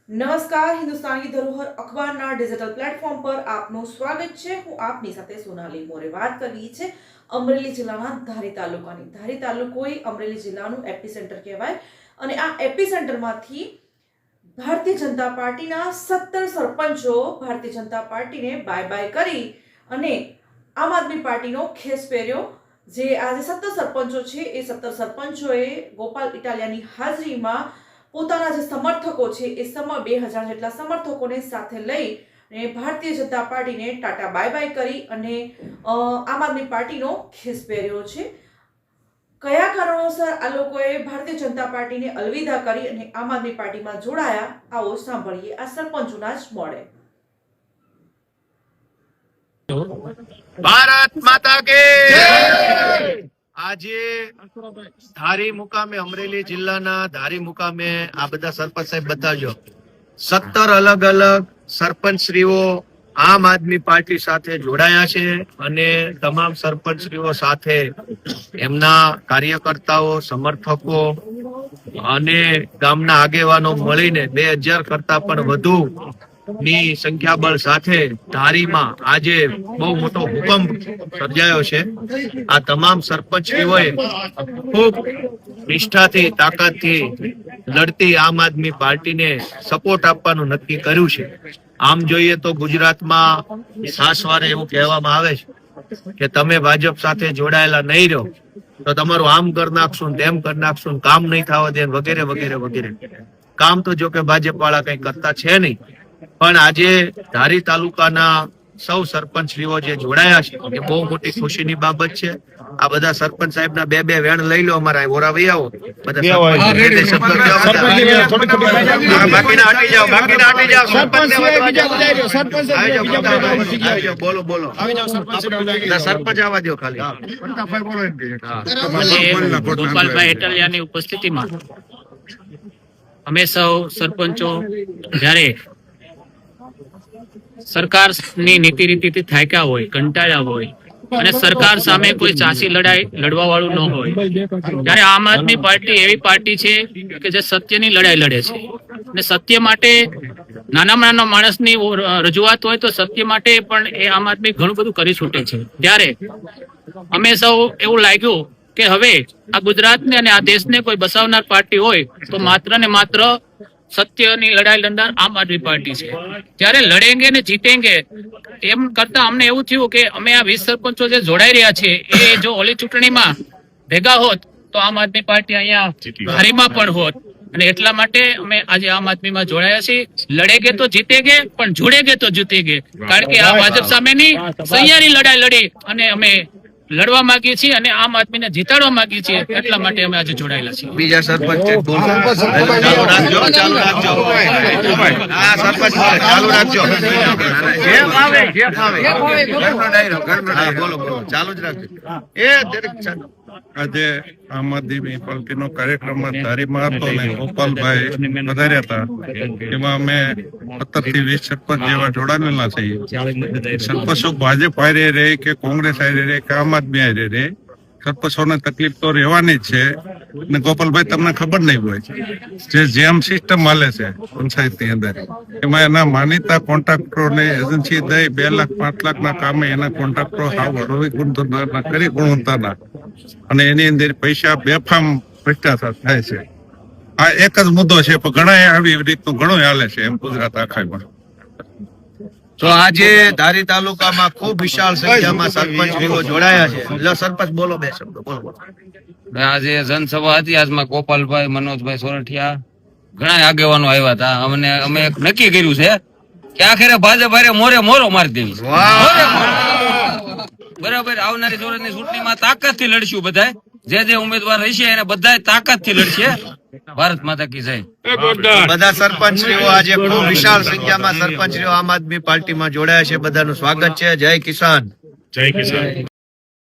નમસ્કાર, હિન્દુસ્તાની ધરોહર અખબારના digital platform પર આપનું સ્વાગત છે। હું આપની સાથે સોનાલી મોરે વાત કરી છે અમરેલી જિલ્લાના ધારી તાલુકાની। ધારી તાલુકો એ અમરેલી જિલ્લાનું એપિસેન્ટર કહેવાય અને આ એપિસેન્ટરમાંથી ભારતીય જનતા પાર્ટીના 17 સરપંચો ભારતીય જનતા પાર્ટીને બાય બાય કરી અને આમ આદમી પાર્ટીનો ખેસ પહેર્યો। જે આજે 17 સરપંચો છે એ 17 સરપંચોએ ગોપાલ ઇટાલિયાની હાજરીમાં પોતાના જે સમર્થકો છે એ 2000 જેટલા સમર્થકોને સાથે લઈ અને ભારતીય જનતા પાર્ટીને ટાટા બાય બાય કરી અને આમ આદમી પાર્ટીનો ખેસ પહેર્યો છે। કયા કારણોસર આ લોકોએ ભારતીય જનતા પાર્ટીને અલવિદા કરી અને આમ આદમી પાર્ટીમાં જોડાયા, આવો સાંભળીએ આ સરપંચોના જ મોડે। ભારત માતા કે આજે ધારી મુકામે અમરેલી જિલ્લાના ધારી મુકામે આ બધા સરપંચ સાહેબ બતાવજો 17 અલગ અલગ સરપંચશ્રીઓ આમ આદમી પાર્ટી સાથે જોડાયા છે અને તમામ સરપંચશ્રીઓ સાથે એમના કાર્યકર્તાઓ, સમર્થકો અને ગામના આગેવાનો મળીને 2000 કરતા પણ વધુ ની સંખ્યાબળ સાથે ધારીમાં આજે બહુ મોટો ભૂકંપ સર્જાયો છે। આ તમામ સરપંચશ્રીઓએ ખૂબ નિષ્ઠાથી, તાકાતથી લડતી આમ આદમી પાર્ટીને સપોર્ટ આપવાનું નક્કી કર્યું છે। આમ જોઈએ તો ગુજરાતમાં સાસવારે એવું કહેવામાં આવે છે કે તમે ભાજપ સાથે જોડાયેલા નહીં રહો તો તમારું આમ કરી નાખશું, તેમ કરી નાખશું, કામ નહીં થવા દે વગેરે વગેરે વગેરે। કામ તો જો કે ભાજપ વાળા કઈ કરતા છે નહીં, પણ આજે ધારી તાલુકાના સૌ સરપંચશ્રીઓ જે જોડાયા છે એ બહુ મોટી ખુશીની બાબત છે। આ બધા સરપંચ સાહેબના બે વેણ લઈ લો, અમારા ઓરા વહી આવો બધા બોલો બોલો સરપંચ આવવા દો ખાલી। ગોપાલભાઈ ઇટાલિયાની ઉપસ્થિતિમાં અમે સૌ સરપંચો જ્યારે સરકારની નીતિ રીતિથી થાક્યા હોય, કંટાળ્યા હોય અને સરકાર સામે કોઈ ચાસી લડાઈ લડવા વાળું ન હોય, ત્યારે આમ આદમી પાર્ટી એવી પાર્ટી છે કે જે સત્યની લડાઈ લડે છે અને સત્ય માટે નાનામાં નાના માણસની રજૂઆત હોય તો સત્ય માટે પણ એ આમ આદમી ઘણું બધું કરી છૂટે છે। ત્યારે અમે સૌ એવું લાગ્યું કે હવે આ ગુજરાતને અને આ દેશને કોઈ બસાવનાર પાર્ટી હોય તો માત્ર ને માત્ર સત્યની લડાઈ લડનાર આમ આદમી પાર્ટી છે। ત્યારે લડેંગે ને જીતેંગે એમ કરતા અમને એવું થયું કે અમે આ 20 સરપંચો જે જોડાઈ રહ્યા છે એ જો ઓલી ચૂંટણીમાં ભેગા હોત તો આમ આદમી પાર્ટી અહીંયા ધારીમાં પણ હોત અને એટલા માટે અમે આજે આમ આદમીમાં જોડાયા છીએ। લડેગે તો જીતેગે પણ જોડેગે તો જીતેગે, કારણ કે આ ભાજપ સામેની સહિયારી લડાઈ લડી અને અમે લડવા માંગીએ છીએ અને આમ આદમીને જીતાડવા માંગીએ છીએ, એટલા માટે અમે આજે જોડાયેલા છીએ। બીજા સરપંચ ચાલુ રાખજો, ચાલુ રાખજો, આ સરપંચ ચાલુ રાખજો, જે ફાવે જે ફાવે બોલો બોલો ચાલુ જ રાખજો। એ દરેક આજે આમ આદમી પાર્ટીનો કાર્યક્રમ ધારીમાં હતો ને ગોપાલભાઈ વધાર્યા હતા, એમાં અમે 17 થી 20 સરપંચ જેવા જોડાયેલા છીએ। સરપંચો ભાજપ હારે રહે કે કોંગ્રેસ હારે રહે કે આમ આદમી હારે રહે, સરપંચોને તકલીફ તો રહેવાની જ છે। ને ગોપાલભાઈ તમને ખબર નહીં હોય જે જેમ સિસ્ટમ હાલે છે પંચાયતની અંદર, એમાં એના માનીતા કોન્ટ્રાક્ટરો ને એજન્સી દઈ 2 લાખ 5 લાખ ના કામે એના કોન્ટ્રાક્ટરો હાવ ગુણવત્તાના કરી ગુણવત્તાના, અને એની અંદર પૈસા બેફામ ભ્રષ્ટાચાર થાય છે। આ એક જ મુદ્દો છે, પણ ઘણા આવી રીતનું ઘણું હાલે છે એમ ગુજરાત આખામાં। તો આજે ધારી તાલુકામાં ખૂબ વિશાળ સંખ્યામાં સરપંચશ્રીઓ જોડાયા છે। એટલે સરપંચ બોલો, બે શબ્દો બોલો। આજે જનસભા હતી, આજમાં ગોપાલભાઈ, મનોજભાઈ સોરઠિયા ઘણા આગેવાનો આવ્યા હતા। અમે નક્કી કર્યું છે કે આખરે ભાજપ હારે મોરે મોરો મારી દેવી છે। બરાબર, આવનારી જોરની ચૂંટણીમાં તાકાતથી લડશું, બધા જે ઉમેદવાર રહેશે એને બધા તાકાતથી લડશે। ભારત માતા કી જય। બધા સરપંચશ્રીઓ આજે ખૂબ વિશાળ સંખ્યામાં સરપંચશ્રીઓ આમ આદમી પાર્ટીમાં જોડાયા છે, બધાનું સ્વાગત છે। જય કિસાન, જય કિસાન।